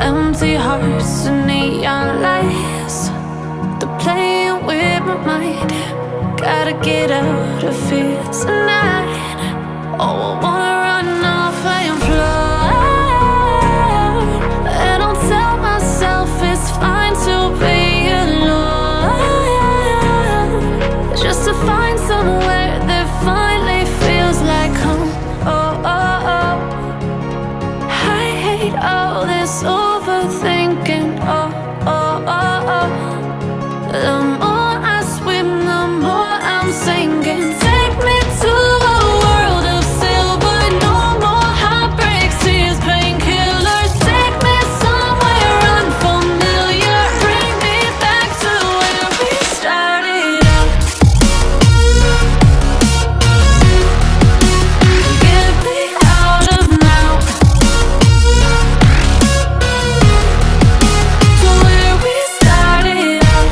Empty hearts and neon lights, they're playing with my mind. Gotta get out of here tonight. Oh, I wanna run off and fly, and I'll tell myself it's fine to be alone, just to find somewhere that finally feels like home. Oh, oh, oh. I hate all this overthinking. Oh, oh, oh, oh. The more I swim, the more I'm sinking. Take me to a world of silver. No more heartbreaks, tears, painkillers. Take me somewhere unfamiliar. Bring me back to where we started out. Get me out of now, to where we started out.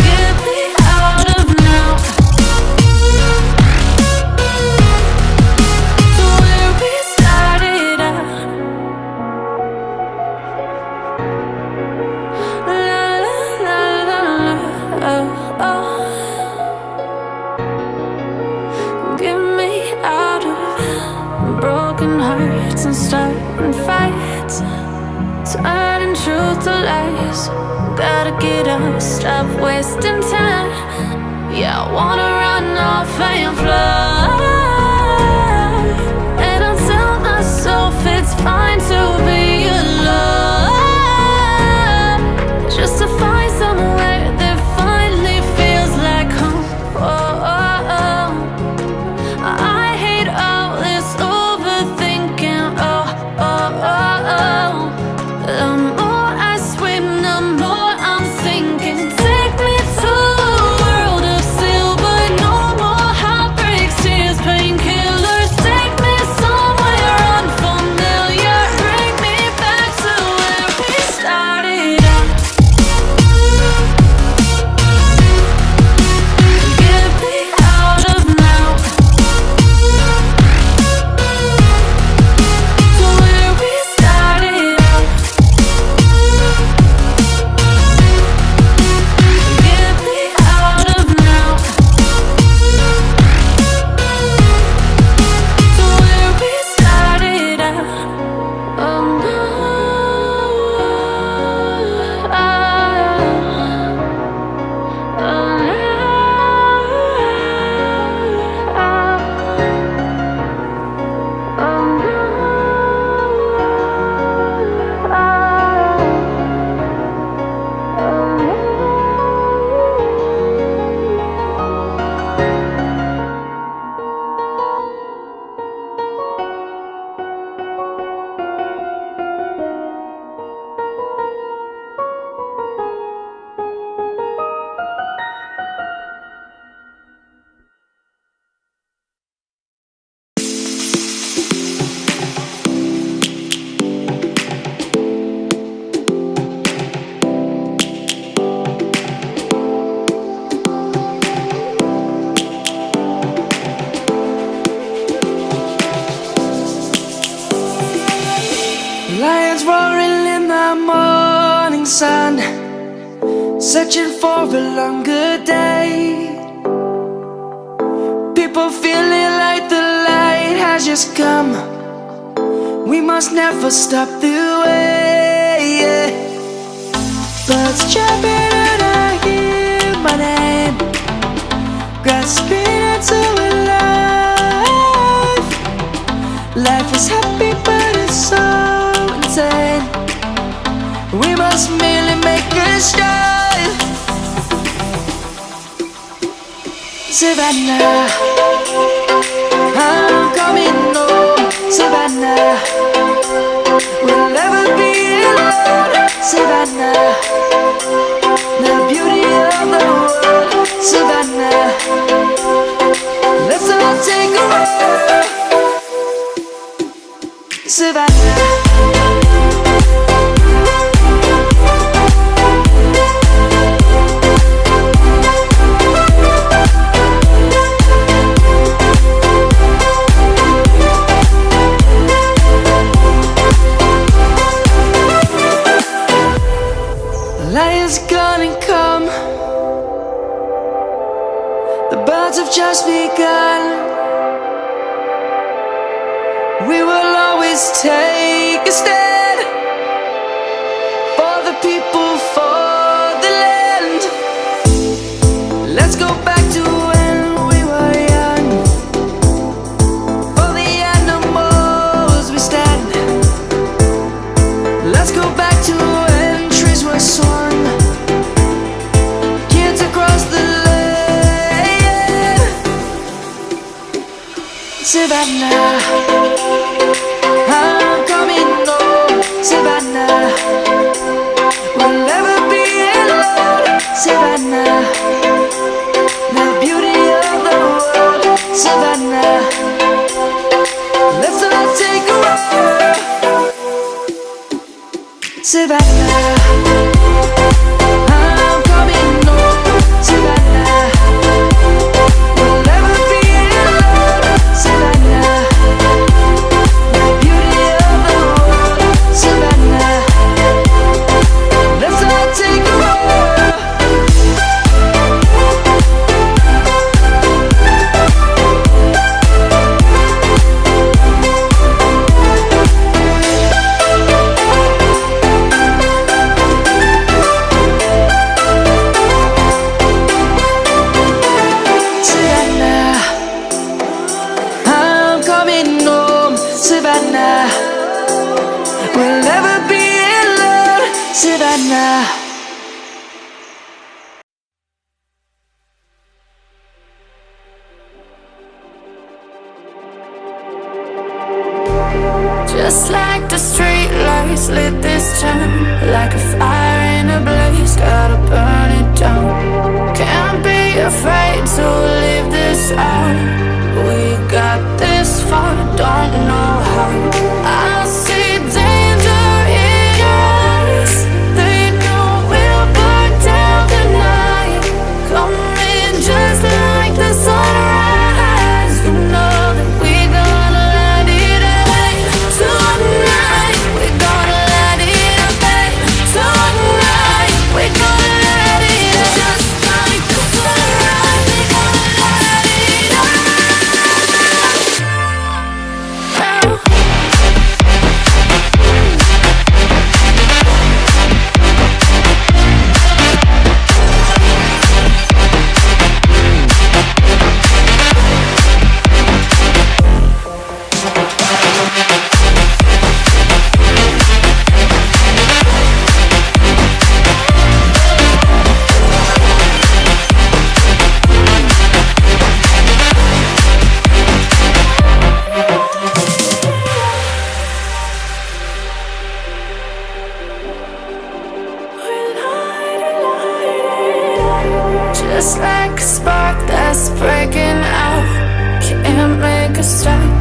Get me out of now, to where we started out. La la la la la, oh, oh. Get me out of broken hearts and starting fights, turning truth to lies. Gotta get up, stop wasting time. Yeah, I wanna run off and fly, and I'll tell myself it's fine to be alone, just to find somewhere that finally feels like home. Oh, oh, oh. I hate all this overthinking. Oh, oh, oh, oh. The more I swim, the more I'm sinking. Take me to a world of silver. No more heartbreaks, tears, painkillers. Take me somewhere unfamiliar. Bring me back to where we started out. Get me out of now, to where we started out. Get me out of now, to where we started out. Oh no, oh Lions roaring in the morning sun, searching for a longer day. People feeling like the light has just come. We must never stop the way, yeah. Birds jumping and I hear my name, grasping into a life. Life is happy but it's so insane. We must merely make a start. Savannah, I'm coming home. Savannah, we'll never be alone. Savannah, the beauty of the world. Savannah, let's all take a ride. Savannah. have just begun. We will always take a stand for the people, for the land. Let's go back to when we were young. For the animals we stand. Let's go back to when trees were swung. Kids across the land. Savannah, I'm coming home. Savannah, we'll never be alone. Savannah, the beauty of the world. Savannah, let's all take a walk. Savannah, I'm coming home. Savannah, we'll never be alone. Savannah, the beauty of the world. Savannah, let's all take a walk. Savannah, I'm coming home. Savannah, we'll never be alone. Savannah. Just like the street lights lit this town, like a fire in a blaze, gotta burn it down. Can't be afraid to leave this out. We got this far, don't know how. I see danger in your eyes. They know we'll burn down the night. Coming just like the sunrise. You know that we're gonna let it away. Tonight, we're gonna let it away. Tonight, we're gonna let it away. Just like the sunrise, we're gonna let it away. Just like a spark that's breaking out, can't make a stop.